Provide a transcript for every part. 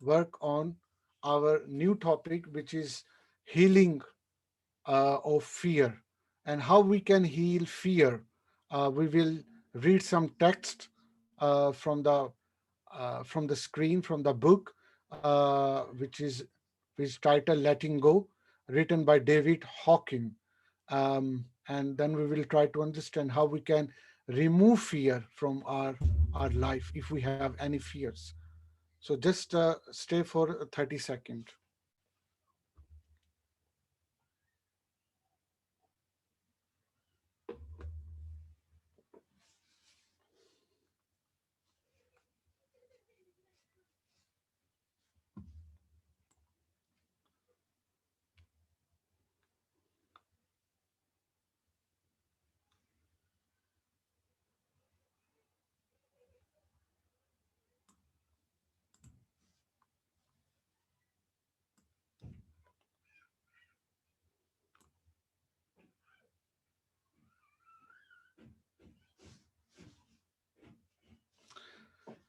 work on our new topic, which is healing of fear and how we can heal fear. We will read some text from the screen from the book, which titled "Letting Go," written by David Hawkins. And then we will try to understand how we can remove fear from our life if we have any fears. So just stay for 30 seconds.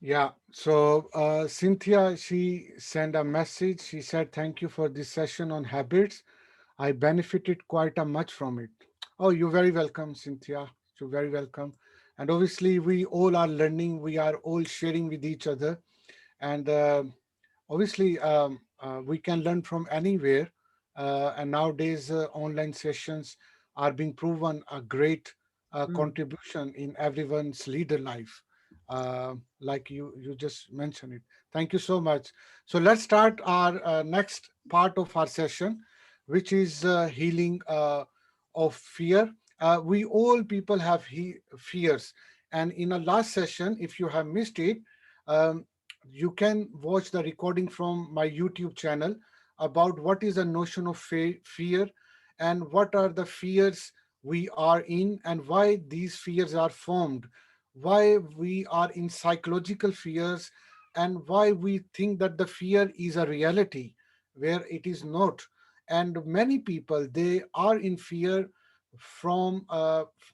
Yeah, so Cynthia, she sent a message. She said, "Thank you for this session on habits. I benefited quite a much from it." Oh, you're very welcome, Cynthia. You're very welcome. And obviously, we all are learning. We are all sharing with each other. And obviously, we can learn from anywhere. And nowadays, online sessions are being proven a great Mm. contribution in everyone's leader life. Like you just mentioned it. Thank you so much. So let's start our next part of our session, which is healing of fear. We all people have fears, and in a last session, if you have missed it, um, you can watch the recording from my YouTube channel about what is the notion of fear and what are the fears we are in and why these fears are formed, why we are in psychological fears, and why we think that the fear is a reality where it is not. And many people, they are in fear from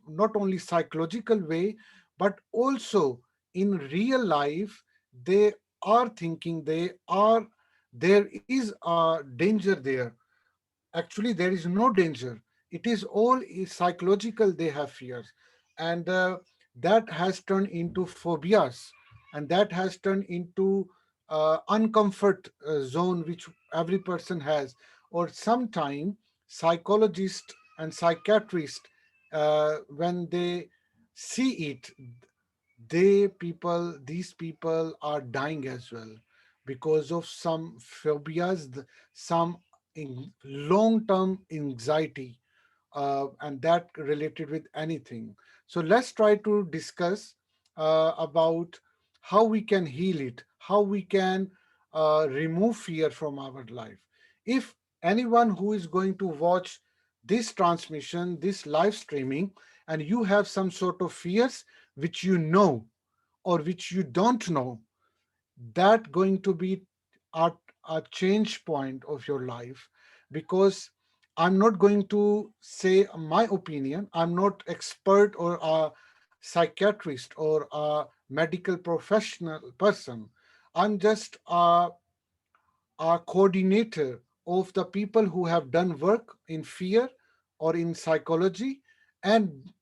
not only psychological way, but also in real life they are thinking there is a danger there. Actually, there is no danger. It is all psychological. They have fears, and that has turned into phobias, and that has turned into uncomfort zone which every person has. Or sometime psychologists and psychiatrists, when they see it, these people are dying as well because of some phobias, some long-term anxiety, and that related with anything. So let's try to discuss about how we can heal it, how we can remove fear from our life. If anyone who is going to watch this transmission, this live streaming, and you have some sort of fears which you know or which you don't know, that going to be a, a change point of your life. Because I'm not going to say my opinion. I'm not expert or a psychiatrist or a medical professional person. I'm just a coordinator of the people who have done work in fear or in psychology, and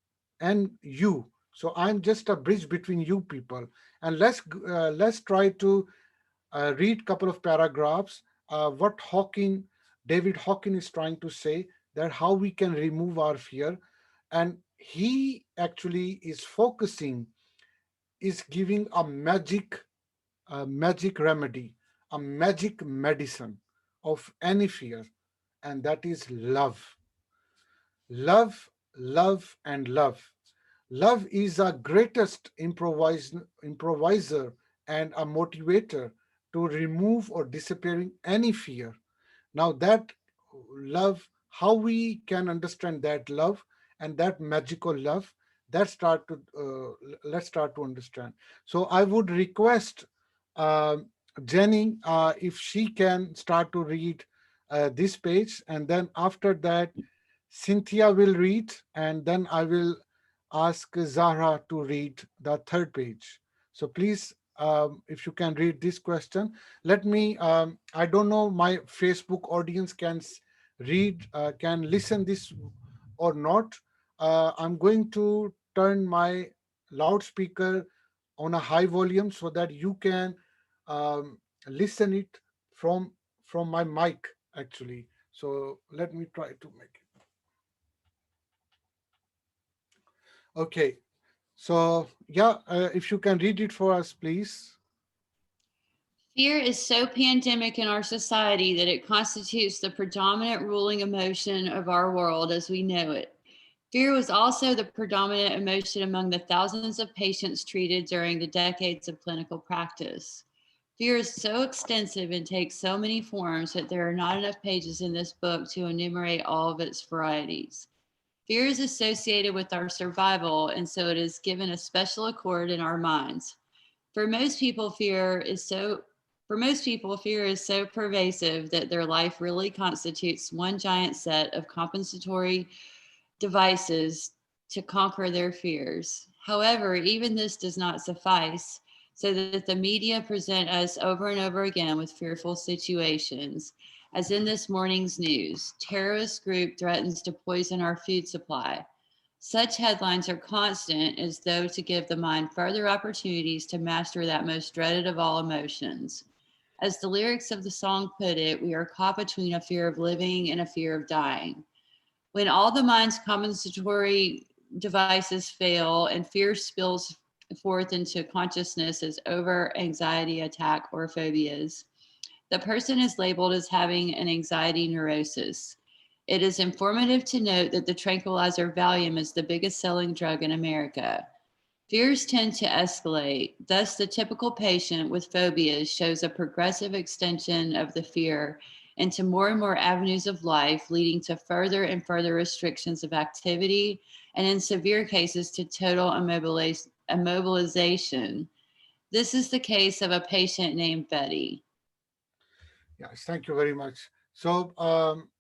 you. So I'm just a bridge between you people. And let's try to read couple of paragraphs, what David Hawkins is trying to say, that how we can remove our fear. And he actually is focusing, is giving a magic remedy, a magic medicine of any fear, and that is love. Love, love, and love. Love is a greatest improviser and a motivator to remove or disappearing any fear. Now that love, how we can understand that love and that magical love, let's start to understand. So I would request uh, Jenny, if she can start to read this page, and then after that Cynthia will read, and then I will ask Zahra to read the third page. So please, if you can read this question. Let me, I don't know my Facebook audience read, can listen this or not. I'm going to turn my loudspeaker on a high volume so that you can um, listen it from my mic actually. So let me try to make it. Okay. So yeah, if you can read it for us, please. Fear is so pandemic in our society that it constitutes the predominant ruling emotion of our world as we know it. Fear was also the predominant emotion among the thousands of patients treated during the decades of clinical practice. Fear is so extensive and takes so many forms that there are not enough pages in this book to enumerate all of its varieties. Fear is associated with our survival, and so it is given a special accord in our minds. For most people, fear is so pervasive that their life really constitutes one giant set of compensatory devices to conquer their fears. However, even this does not suffice, so that the media present us over and over again with fearful situations. As in this morning's news, terrorist group threatens to poison our food supply. Such headlines are constant as though to give the mind further opportunities to master that most dreaded of all emotions. As the lyrics of the song put it, we are caught between a fear of living and a fear of dying. When all the mind's compensatory devices fail and fear spills forth into consciousness as over anxiety attack or phobias, the person is labeled as having an anxiety neurosis. It is informative to note that the tranquilizer Valium is the biggest selling drug in America. Fears tend to escalate. Thus, the typical patient with phobias shows a progressive extension of the fear into more and more avenues of life, leading to further and further restrictions of activity, and in severe cases, to total immobilization. This is the case of a patient named Betty. Yes, thank you very much. So,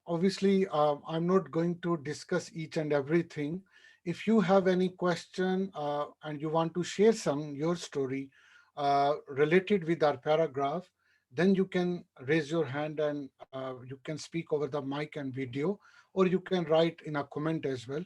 obviously, I'm not going to discuss each and everything. If you have any question and you want to share your story related with our paragraph, then you can raise your hand and you can speak over the mic and video, or you can write in a comment as well.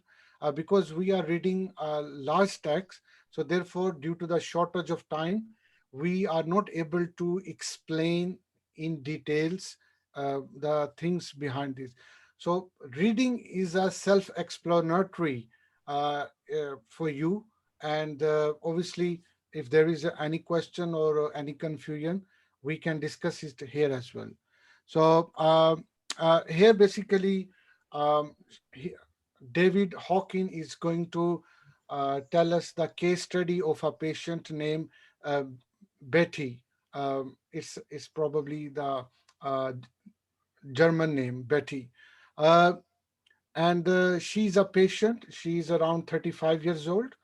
Because we are reading large text, so therefore, due to the shortage of time, we are not able to explain in details the things behind this. So reading is a self-explanatory for you, and obviously, if there is any question or any confusion, we can discuss it here as well. So here basically, um, he, David Hawkins is going to tell us the case study of a patient named uh, Betty. It's probably the uh, German name, Betty. Uh, and she's a patient. She's around 35 years old,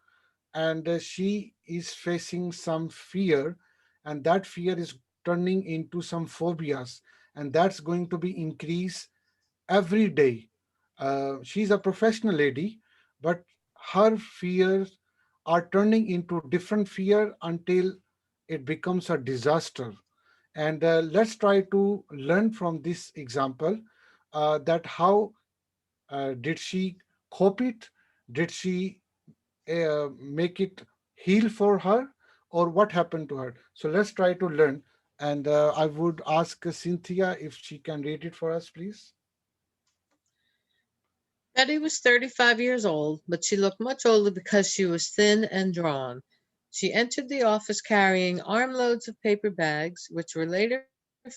and she is facing some fear, and that fear is turning into some phobias, and that's going to be increased every day. She's a professional lady, but her fears are turning into different fear until it becomes a disaster. And let's try to learn from this example that how did she cope it? Did she make it heal for her, or what happened to her? So let's try to learn. And I would ask Cynthia if she can read it for us, please. Betty was 35 years old, but she looked much older because she was thin and drawn. She entered the office carrying armloads of paper bags, which were later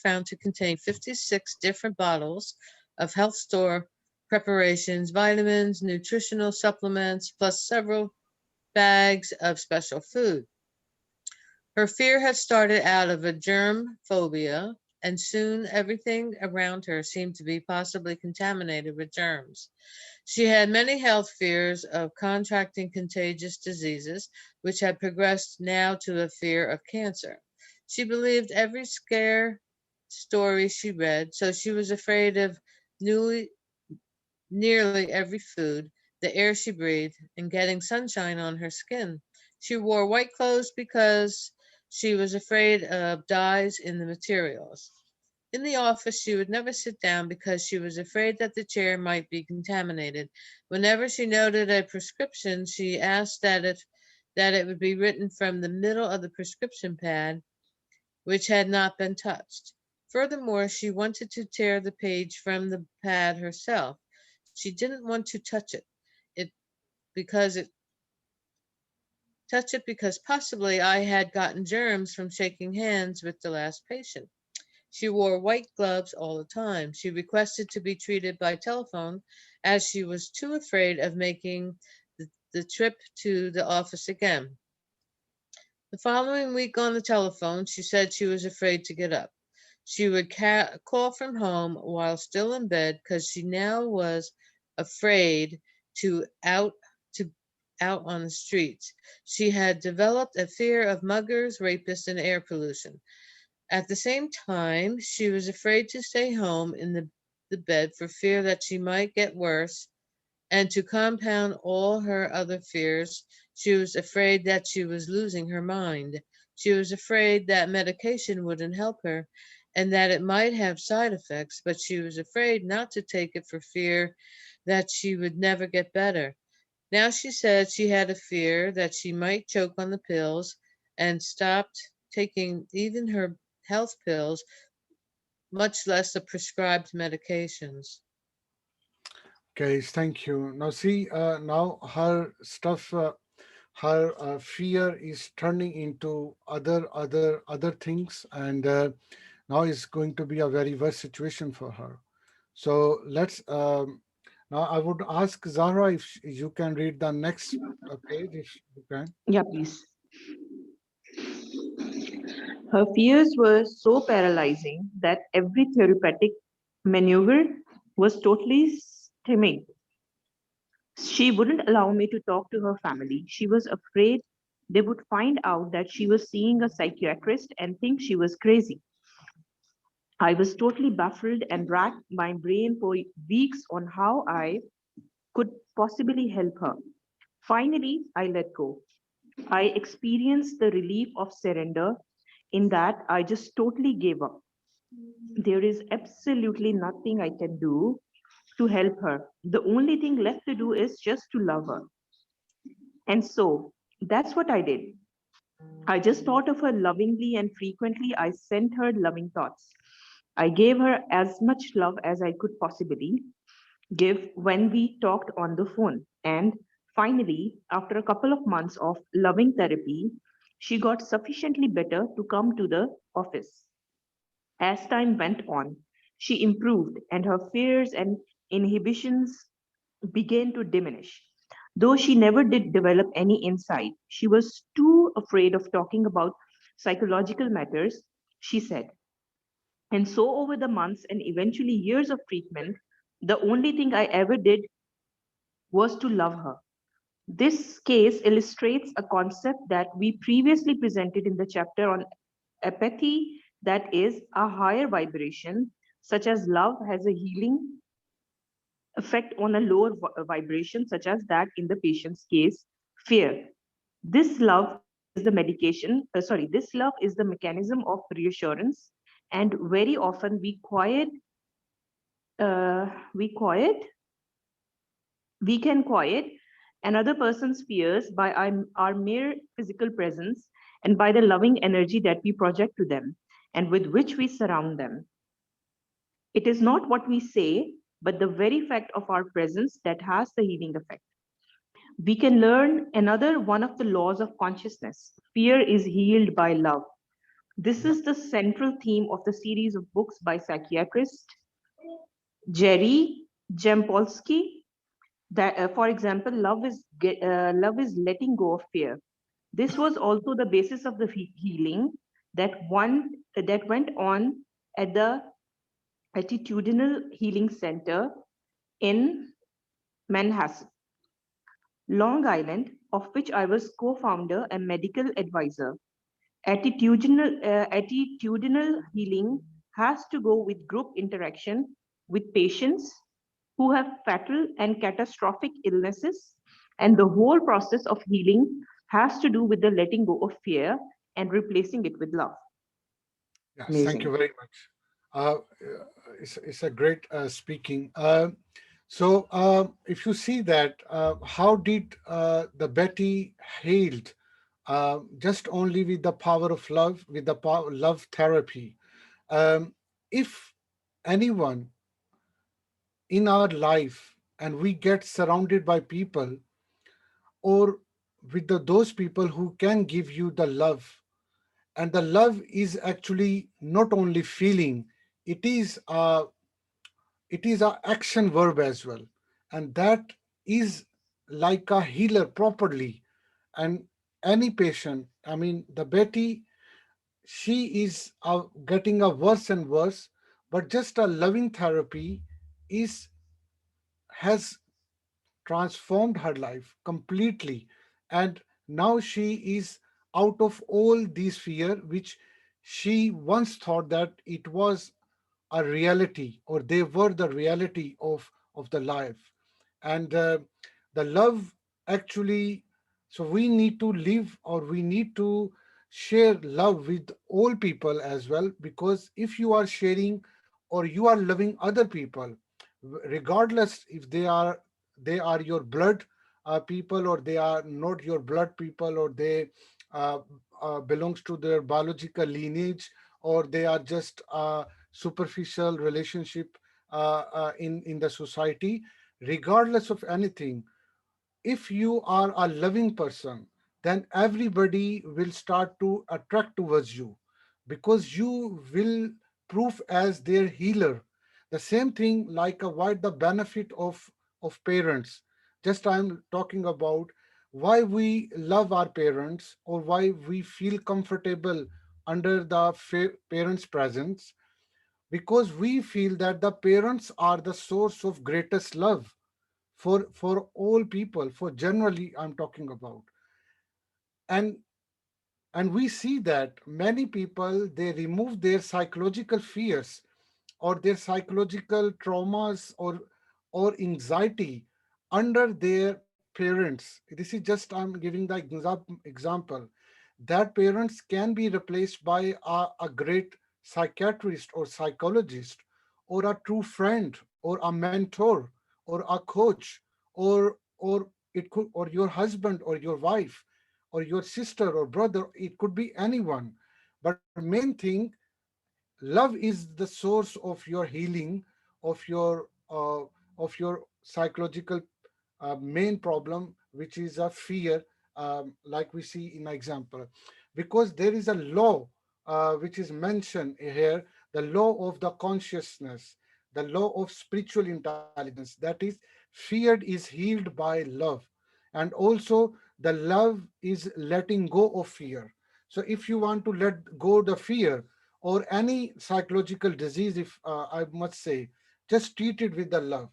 found to contain 56 different bottles of health store preparations, vitamins, nutritional supplements, plus several bags of special food. Her fear had started out of a germ phobia, and soon everything around her seemed to be possibly contaminated with germs. She had many health fears of contracting contagious diseases, which had progressed now to a fear of cancer. She believed every scare story she read, so she was afraid of newly, nearly every food, the air she breathed, and getting sunshine on her skin. She wore white clothes because She was afraid of dyes in the materials. In the office, she would never sit down because she was afraid that the chair might be contaminated. Whenever she noted a prescription, she asked that it would be written from the middle of the prescription pad, which had not been touched. Furthermore, she wanted to tear the page from the pad herself. She didn't want to it because it touch it because possibly I had gotten germs from shaking hands with the last patient. She wore white gloves all the time. She requested to be treated by telephone as she was too afraid of making the trip to the office again. The following week on the telephone, she said she was afraid to get up. She would call from home while still in bed because she now was afraid to out to out on the streets. She had developed a fear of muggers, rapists, and air pollution. At the same time, she was afraid to stay home in the bed for fear that she might get worse, and to compound all her other fears, she was afraid that she was losing her mind. She was afraid that medication wouldn't help her and that it might have side effects, but she was afraid not to take it for fear that she would never get better. Now she said she had a fear that she might choke on the pills and stopped taking even her health pills, much less the prescribed medications. Guys, thank you. Now, see, now her stuff, her fear is turning into other things, and now is going to be a very worse situation for her. So let's now. I would ask Zahra if you can read the next page, if you can. Yeah, please. Her fears were so paralyzing that every therapeutic maneuver was totally stymied. She wouldn't allow me to talk to her family. She was afraid they would find out that she was seeing a psychiatrist and think she was crazy. I was totally baffled and racked my brain for weeks on how I could possibly help her. Finally, I let go. I experienced the relief of surrender in that I just totally gave up. There is absolutely nothing I can do to help her. The only thing left to do is just to love her. And so that's what I did. I just thought of her lovingly and frequently I sent her loving thoughts. I gave her as much love as I could possibly give when we talked on the phone. And finally, after a couple of months of loving therapy, she got sufficiently better to come to the office. As time went on, she improved and her fears and inhibitions began to diminish. Though she never did develop any insight, she was too afraid of talking about psychological matters, she said. And so, over the months and eventually years of treatment, the only thing I ever did was to love her. This case illustrates a concept that we previously presented in the chapter on apathy, that is, a higher vibration, such as love, has a healing effect on a lower vibration, such as that in the patient's case, fear. This love is the this love is the mechanism of reassurance, and very often uh, we quiet, we can quiet another person's fears by our mere physical presence and by the loving energy that we project to them and with which we surround them. It is not what we say, but the very fact of our presence that has the healing effect. We can learn another one of the laws of consciousness. Fear is healed by love. This Yeah. is the central theme of the series of books by psychiatrist Jerry Jampolsky. That, for example, love is letting go of fear. This was also the basis of the healing that went on at the Attitudinal Healing Center in Manhasset, Long Island, of which I was co-founder and medical advisor. Attitudinal healing has to go with group interaction with patients who have fatal and catastrophic illnesses, and the whole process of healing has to do with the letting go of fear and replacing it with love. Yes, thank you Amazing. very much. Uh, it's a great speaking. If you see that, how did the Betty healed? Just only with the power of love, with the power, love therapy. If anyone in our life and we get surrounded by people or with those people who can give you the love, and the love is actually not only feeling, it is a action verb as well, and that is like a healer properly. And any patient, I mean the Betty, she is getting a worse and worse, but just a loving therapy is has transformed her life completely. And now she is out of all these fear which she once thought that it was a reality, or they were the reality of the life. And the love actually, so we need to live, or we need to share love with all people as well, because if you are sharing or you are loving other people, regardless if they are your blood people, or they are not your blood people, or they uh, belongs to their biological lineage, or they are just superficial relationship in the society, regardless of anything, if you are a loving person, then everybody will start to attract towards you, because you will prove as their healer. The same thing like what the benefit of parents. Just I'm talking about why we love our parents, or why we feel comfortable under the parents' presence, because we feel that the parents are the source of greatest love for all people, for generally I'm talking about. And and we see that many people, they remove their psychological fears or their psychological traumas or anxiety under their parents. This is just I'm giving the example that parents can be replaced by a great psychiatrist or psychologist, or a true friend, or a mentor, or a coach, or it could, or your husband or your wife, or your sister or brother. It could be anyone. But main thing, love is the source of your healing, of your psychological main problem, which is a fear, like we see in example. Because there is a law which is mentioned here, the law of the consciousness, the law of spiritual intelligence, that is, fear is healed by love. And also the love is letting go of fear. So if you want to let go the fear or any psychological disease, if I must say, just treat it with the love.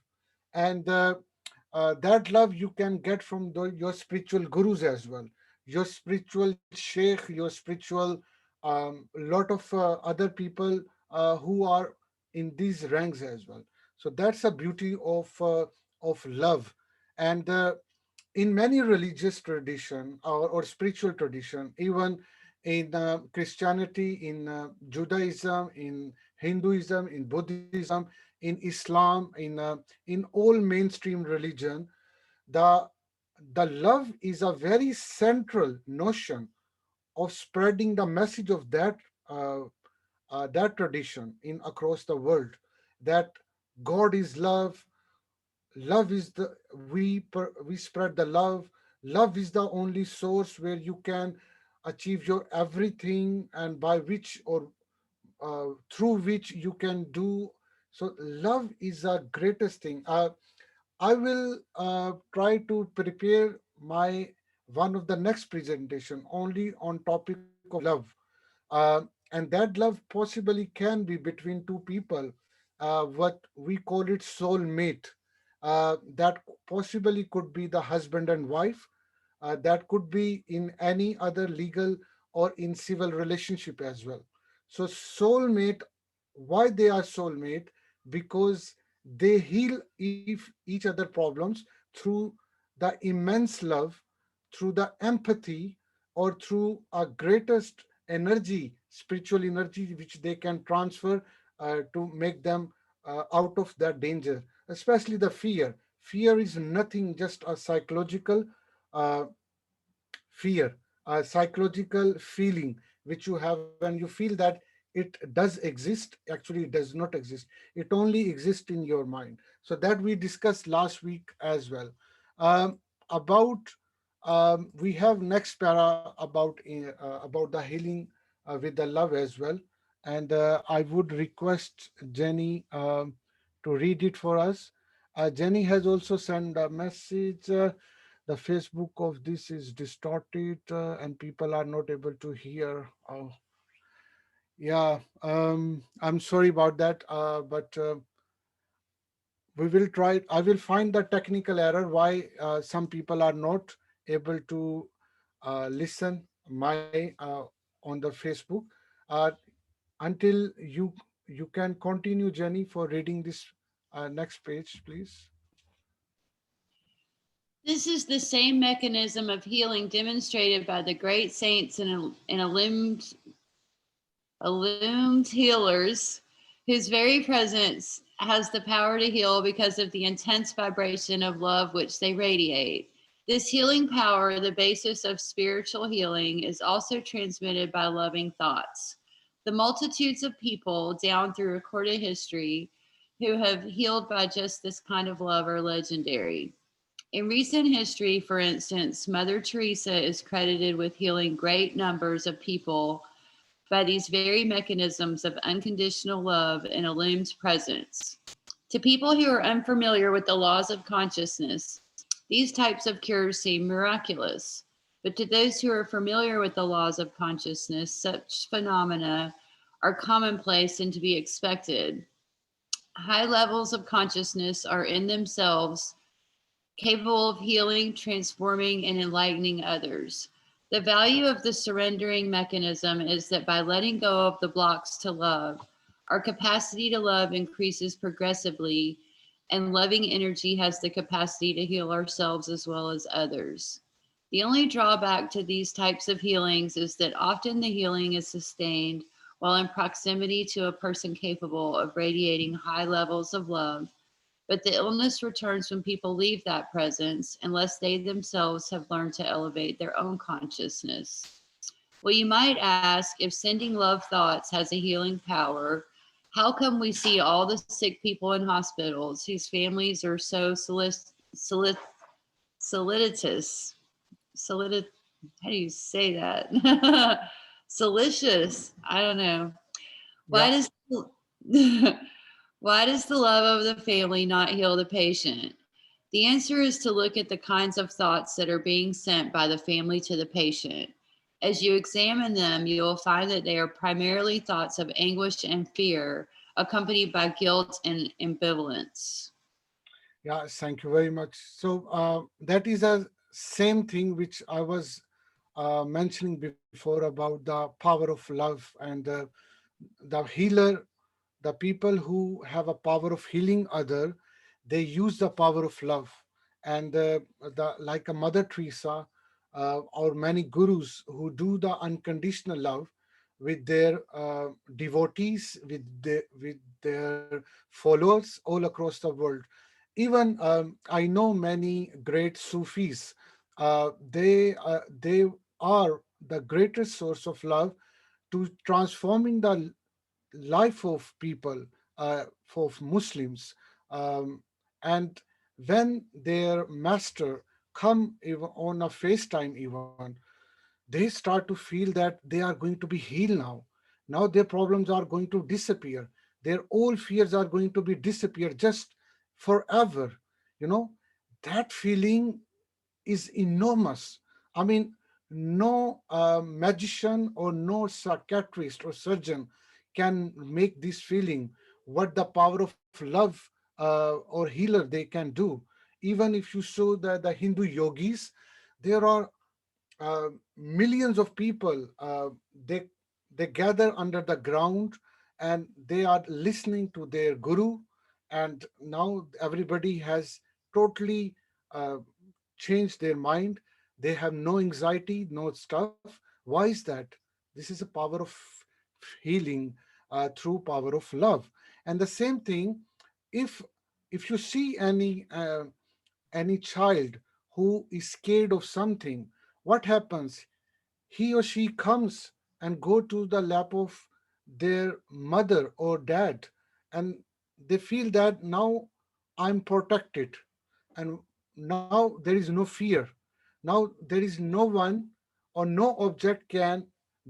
And that love you can get from your spiritual gurus as well, your spiritual sheikh, your spiritual lot of other people who are in these ranks as well. So that's a beauty of love. And in many religious tradition, or spiritual tradition, even in Christianity, in Judaism, in Hinduism, in Buddhism, in Islam, in all mainstream religion, the the love is a very central notion of spreading the message of uh, that tradition in across the world, that God is love. Love is the we spread the love. Love is the only source where you can achieve your everything, and by which, or through which you can do. So love is the greatest thing. I will try to prepare my one of the next presentation only on topic of love. And that love possibly can be between two people, what we call it soulmate. That possibly could be the husband and wife. That could be in any other legal or in civil relationship as well. So soulmate, why they are soulmate? Because they heal if each other problems through the immense love, through the empathy, or through a greatest energy, spiritual energy, which they can transfer to make them out of that danger, especially the fear. Fear is nothing, just a psychological uh, fear, a psychological feeling which you have when you feel that it does exist. Actually, it does not exist. It only exists in your mind. So that we discussed last week as well. About we have next para about the healing with the love as well, and I would request Jenny to read it for us. Jenny has also sent a message. The Facebook of this is distorted and people are not able to hear. Oh, yeah. I'm sorry about that, but we will try. I will find the technical error why some people are not able to listen my on the Facebook. Uh, until you can continue, Jenny, for reading this next page, please. This is the same mechanism of healing demonstrated by the great saints and illumined healers, whose very presence has the power to heal because of the intense vibration of love which they radiate. This healing power, the basis of spiritual healing, is also transmitted by loving thoughts. The multitudes of people down through recorded history who have healed by just this kind of love are legendary. In recent history, for instance, Mother Teresa is credited with healing great numbers of people by these very mechanisms of unconditional love and illumined presence. To people who are unfamiliar with the laws of consciousness, these types of cures seem miraculous. But to those who are familiar with the laws of consciousness, such phenomena are commonplace and to be expected. High levels of consciousness are in themselves capable of healing, transforming, and enlightening others. The value of the surrendering mechanism is that by letting go of the blocks to love, our capacity to love increases progressively, and loving energy has the capacity to heal ourselves as well as others. The only drawback to these types of healings is that often the healing is sustained while in proximity to a person capable of radiating high levels of love, but the illness returns when people leave that presence unless they themselves have learned to elevate their own consciousness. Well, you might ask, if sending love thoughts has a healing power, how come we see all the sick people in hospitals whose families are so solicitous? Solicit, how do you say that? Delicious. I don't know. Why Yeah. does why does the love of the family not heal the patient? The answer is to look at the kinds of thoughts that are being sent by the family to the patient. As you examine them, you will find that they are primarily thoughts of anguish and fear, accompanied by guilt and ambivalence. Yeah, thank you very much. So that is a same thing which I was mentioning before about the power of love and the healer, the people who have a power of healing other, they use the power of love. And the like a Mother Teresa or many gurus who do the unconditional love with their devotees, with their followers all across the world. Even I know many great Sufis. They are the greatest source of love to transforming the life of people, for Muslims. Um, and when their master come even on a FaceTime even, they start to feel that they are going to be healed now. Now their problems are going to disappear. Their old fears are going to be disappear just forever. You know, that feeling is enormous. I mean, no magician or no psychiatrist or surgeon can make this feeling what the power of love or healer they can do. Even if you show the Hindu yogis, there are millions of people. They gather under the ground and they are listening to their guru, and now everybody has totally uh, changed their mind. They have no anxiety, no stuff. Why is that? This is a power of healing through power of love. And the same thing, if if you see any child who is scared of something, what happens? He or she comes and go to the lap of their mother or dad, and they feel that now I'm protected, and now there is no fear. Now there is no one or no object can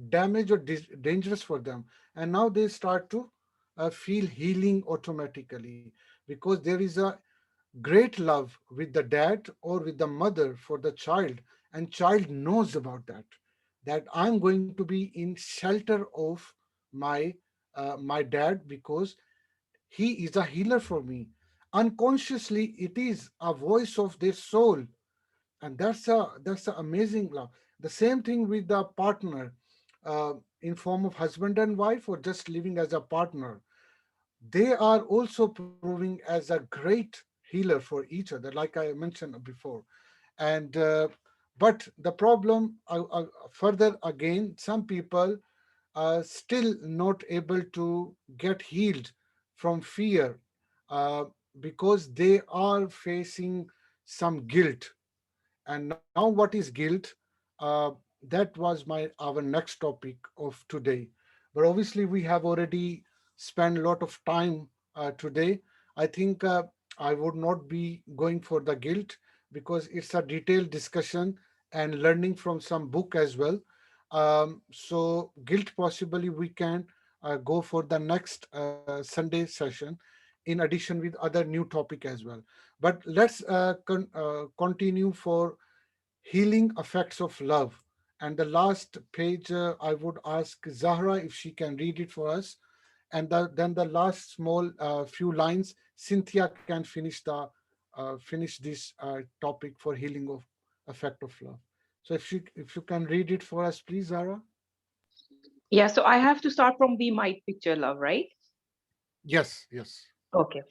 damage or dangerous for them, and now they start to feel healing automatically, because there is a great love with the dad or with the mother for the child, and child knows about that, that I'm going to be in shelter of my my dad, because he is a healer for me. Unconsciously it is a voice of their soul, and that's a amazing love. The same thing with the partner, in form of husband and wife or just living as a partner, they are also proving as a great healer for each other, like I mentioned before. And but the problem, further again, some people are still not able to get healed from fear, uh, because they are facing some guilt. And now what is guilt? uh, that was my our next topic of today. But obviously we have already spent a lot of time today. I think I would not be going for the guilt, because it's a detailed discussion and learning from some book as well. So guilt, possibly we can go for the next Sunday session, in addition with other new topic as well. But let's continue for healing effects of love. And the last page, I would ask Zahra if she can read it for us. And then the last small few lines, Cynthia can finish this topic for healing of effect of love. So if you can read it for us, please, Zahra. Yeah, so I have to start from we might picture love, right? Yes, yes. Okay.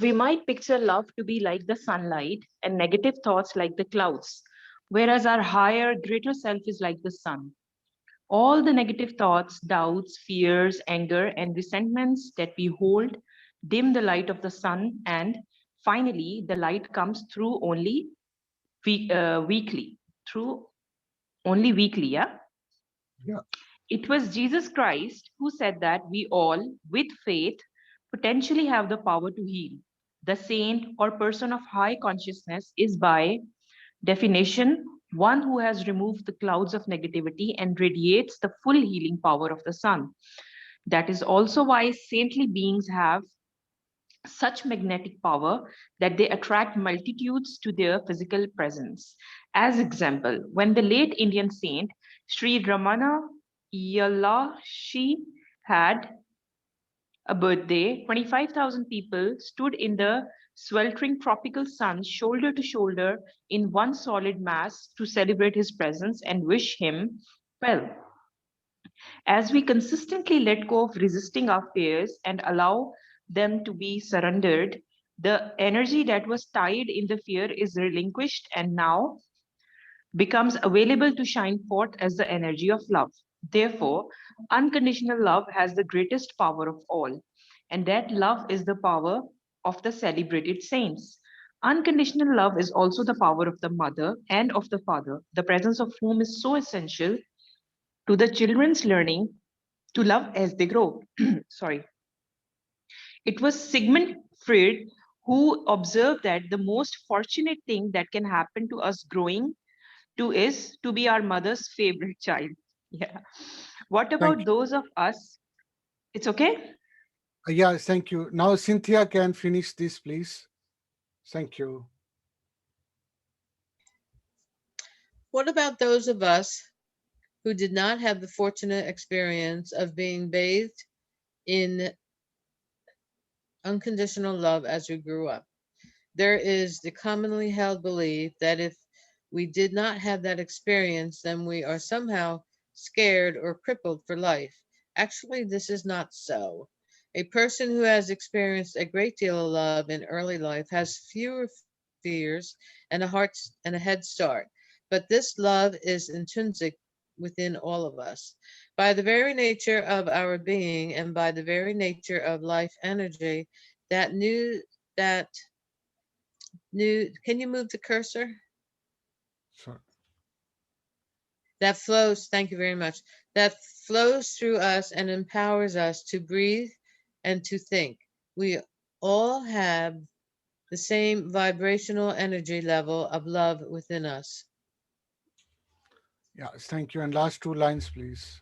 We might picture love to be like the sunlight and negative thoughts like the clouds, whereas our higher, greater self is like the sun. All the negative thoughts, doubts, fears, anger, and resentments that we hold dim the light of the sun, and finally, the light comes through only weekly. Through only weekly, yeah? Yeah. It was Jesus Christ who said that we all, with faith, potentially have the power to heal. The saint or person of high consciousness is, by definition, one who has removed the clouds of negativity and radiates the full healing power of the sun. That is also why saintly beings have such magnetic power that they attract multitudes to their physical presence. As example, when the late Indian saint Sri Ramana Yalashi had a birthday, 25,000 people stood in the sweltering tropical sun shoulder to shoulder in one solid mass to celebrate his presence and wish him well. As we consistently let go of resisting our fears and allow them to be surrendered, the energy that was tied in the fear is relinquished and now becomes available to shine forth as the energy of love. Therefore, unconditional love has the greatest power of all, and that love is the power of the celebrated saints. Unconditional love is also the power of the mother and of the father, the presence of whom is so essential to the children's learning to love as they grow. Sorry. It was Sigmund Freud who observed that the most fortunate thing that can happen to us growing to is to be our mother's favorite child. Yeah. What Thank about you. those of us? It's okay? Yeah, thank you. Now Cynthia can finish this, please. Thank you. What about those of us who did not have the fortunate experience of being bathed in unconditional love as we grew up? There is the commonly held belief that if we did not have that experience, then we are somehow scared or crippled for life. Actually, this is not so. A person who has experienced a great deal of love in early life has fewer fears and a heart and a head start. But this love is intrinsic within all of us. By the very nature of our being and by the very nature of life energy, that new, that can you move the cursor? So, That flows, thank you very much, that flows through us and empowers us to breathe and to think. We all have the same vibrational energy level of love within us. yeah, thank you. And last two lines, please.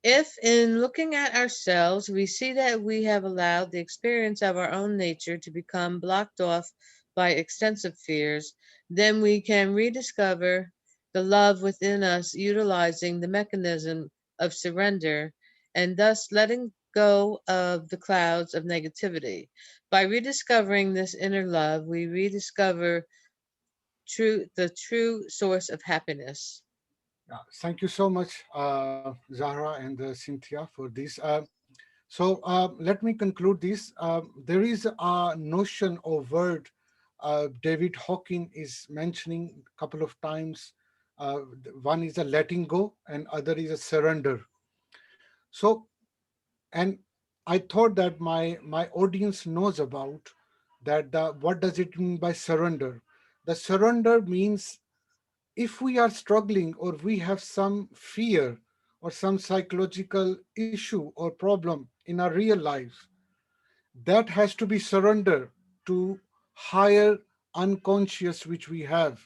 If, in looking at ourselves, we see that we have allowed the experience of our own nature to become blocked off by extensive fears, then we can rediscover the love within us, utilizing the mechanism of surrender and thus letting go of the clouds of negativity. By rediscovering this inner love, we rediscover the true source of happiness. Yeah, thank you so much, Zahra and Cynthia, for this. Let me conclude this. There is a notion or word David Hawkins is mentioning a couple of times. One is a letting go, and other is a surrender. So, and I thought that my audience knows about that. What does it mean by surrender? The surrender means if we are struggling or we have some fear or some psychological issue or problem in our real lives, that has to be surrendered to higher unconscious which we have,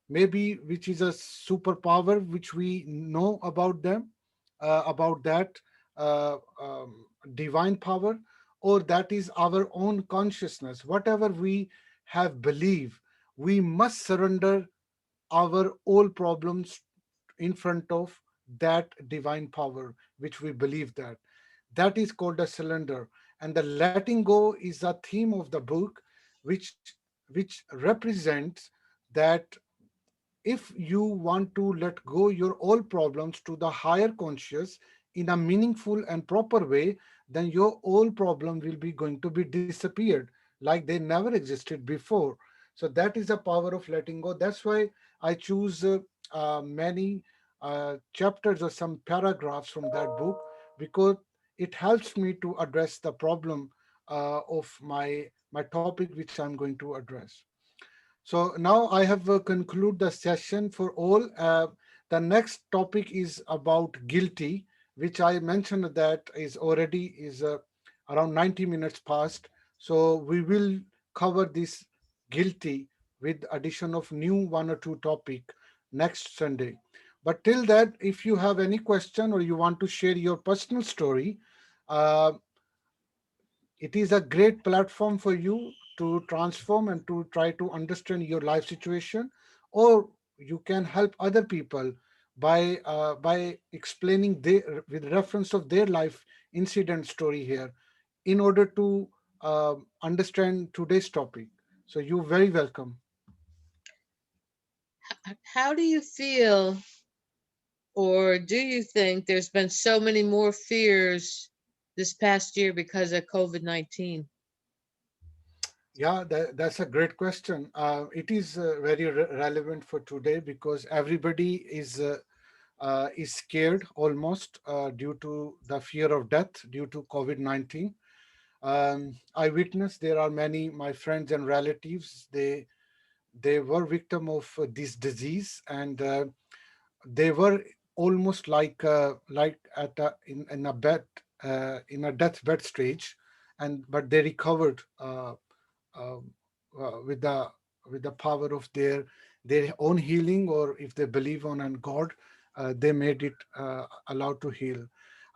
maybe which is a superpower which we know about them, about that uh, um, divine power, or that is our own consciousness. Whatever we have believed, we must surrender our all problems in front of that divine power which we believe. That is called a surrender. And the letting go is a theme of the book, which represents that if you want to let go your all problems to the higher conscious in a meaningful and proper way, then your all problem will be going to be disappeared like they never existed before. So that is the power of letting go. That's why I choose many chapters or some paragraphs from that book, because it helps me to address the problem of my topic which I'm going to address. So now I have concluded the session for all. The next topic is about guilty, which I mentioned that is already is around 90 minutes past. So we will cover this guilty with addition of new one or two topic next Sunday. But till that, if you have any question or you want to share your personal story, uh, it is a great platform for you to transform and to try to understand your life situation, or you can help other people by explaining their, with reference of their life incident story here, in order to understand today's topic. So you're very welcome. How do you feel, or do you think there's been so many more fears this past year because of COVID 19? Yeah, that's a great question. It is very relevant for today because everybody is scared almost due to the fear of death due to COVID-19. I witnessed there are many my friends and relatives. They were victim of this disease, and they were almost like at in a bed in a deathbed stage, and but they recovered uh, with the power of their own healing, or if they believe on an God, they made it allowed to heal.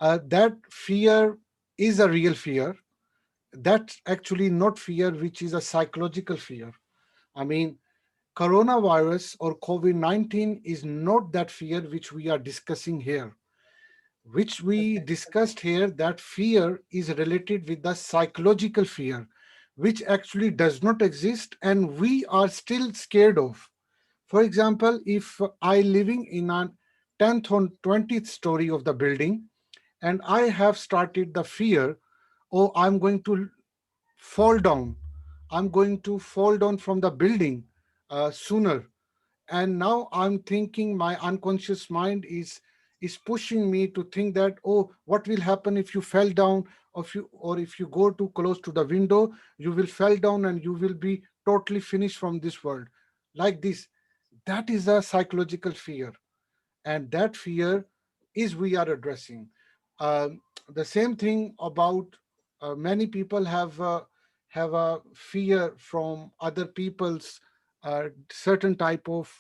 That fear is a real fear. That's actually not fear, which is a psychological fear. I mean, coronavirus or COVID-19 is not that fear which we are discussing here. Which we Okay. discussed here, that fear is related with the psychological fear, which actually does not exist and we are still scared of. For example, if I living in a 10th or 20th story of the building, and I have started the fear, oh, I'm going to fall down. I'm going to fall down from the building sooner. And now I'm thinking, my unconscious mind is pushing me to think that, oh, what will happen if you fell down, or if you go too close to the window, you will fall down and you will be totally finished from this world, like this. That is a psychological fear, and that fear is we are addressing. The same thing about, many people have a fear from other people's, certain type of,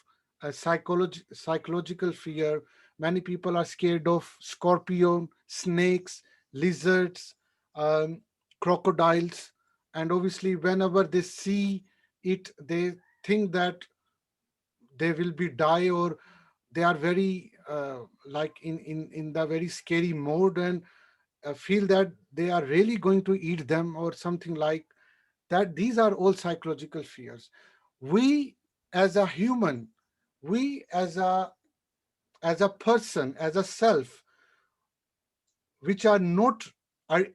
psychological fear. Many people are scared of scorpion, snakes, lizards, um, crocodiles, and obviously whenever they see it, they think that they will be die, or they are very, like in the very scary mode, and feel that they are really going to eat them or something like that. These are all psychological fears. We as a human, we as a person, as a self, which are not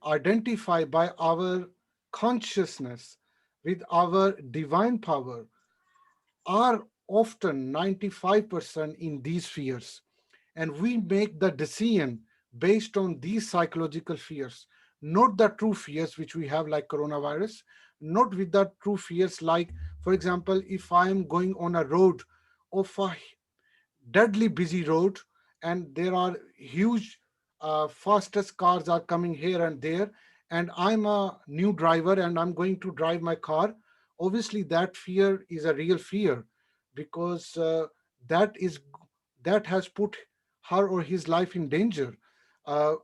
identified by our consciousness with our divine power, are often 95% in these fears. And we make the decision based on these psychological fears, not the true fears which we have, like coronavirus, not with the true fears, like, for example, if I am going on a road of a deadly busy road, and there are huge, fastest cars are coming here and there, and I'm a new driver and I'm going to drive my car. Obviously that fear is a real fear, because that is that has put her or his life in danger,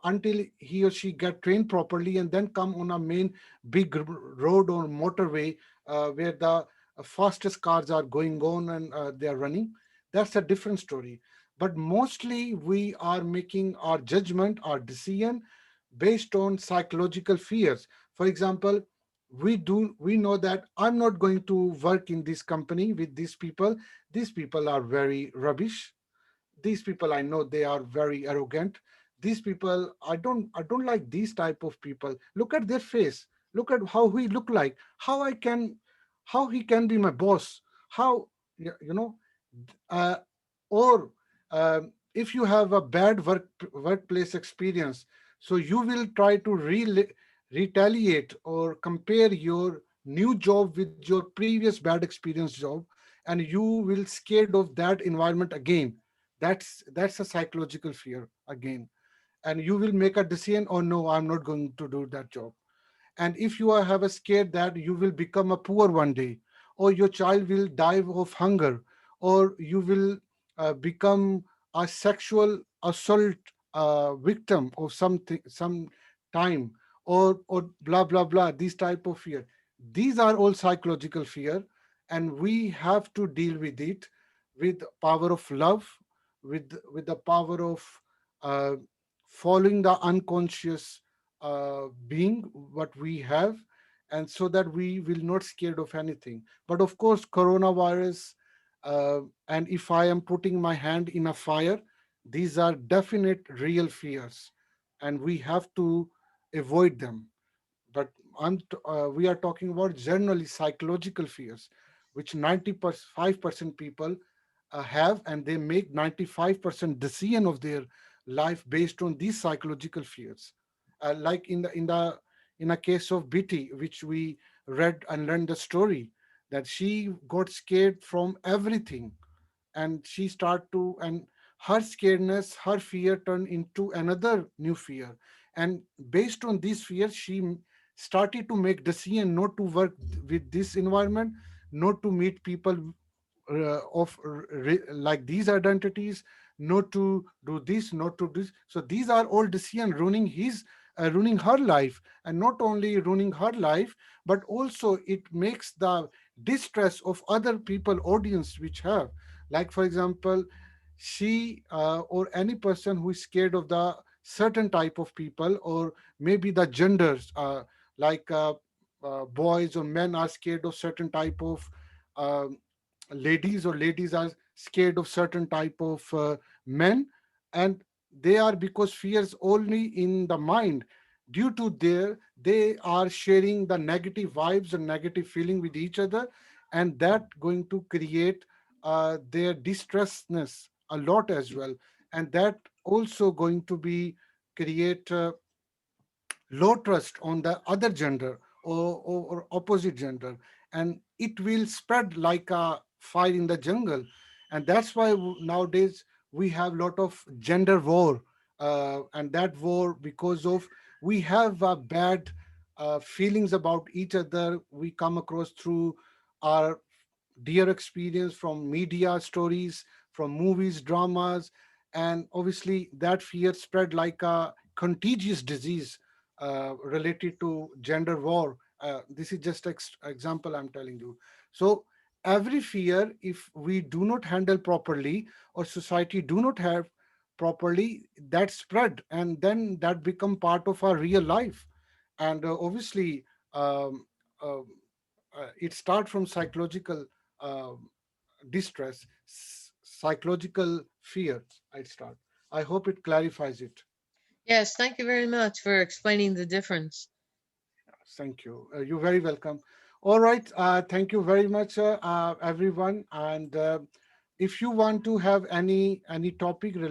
until he or she get trained properly and then come on a main big road or motorway, where the fastest cars are going on, and they are running. That's a different story. But mostly we are making our judgment, our decision, based on psychological fears. For example, we know that I'm not going to work in this company with these people. These people are very rubbish. These people, I know they are very arrogant. These people, I don't like these type of people. Look at their face, look at how he look like, how he can be my boss, how, you know. uh, or if you have a bad workplace experience, so you will try to retaliate or compare your new job with your previous bad experience job, and you will scared of that environment again. That's a psychological fear again. And you will make a decision, oh no, I'm not going to do that job. And if you have a scare that you will become a poor one day, or your child will die of hunger, or you will become a sexual assault victim of something some time, or blah blah blah, these type of fear. These are all psychological fear, and we have to deal with it with power of love, with the power of uh, following the unconscious being what we have, and so that we will not scared of anything. But of course coronavirus, and if I am putting my hand in a fire, these are definite real fears, and we have to avoid them. But we are talking about generally psychological fears, which 95% people have, and they make 95% decision of their life based on these psychological fears. Like in a case of Biti, which we read and learned the story, that she got scared from everything, and she start to, and her scaredness, her fear turned into another new fear. And based on this fear, she started to make decision not to work with this environment, not to meet people of like these identities, not to do this, not to do this. So these are all decision ruining her life, and not only ruining her life, but also it makes the distress of other people audience which have, like for example, she or any person who is scared of the certain type of people, or maybe the genders, like boys or men are scared of certain type of um ladies, or ladies are scared of certain type of men. And they are, because fears only in the mind, due to their, they are sharing the negative vibes and negative feeling with each other, and that going to create their distressedness a lot as well, and that also going to be create low trust on the other gender, or opposite gender, and it will spread like a fire in the jungle. And that's why nowadays we have lot of gender war, and that war because of we have bad feelings about each other we come across through our dear experience from media stories, from movies, dramas, and obviously that fear spread like a contagious disease related to gender war. This is just example I'm telling you. So every fear, if we do not handle properly or society do not have properly, that spread and then that become part of our real life. And obviously um, uh, it start from psychological um distress, psychological fear. I start. I hope it clarifies it. Yes, thank you very much for explaining the difference. Thank you. You're very welcome. All right. Thank you very much, everyone. And if you want to have any topic related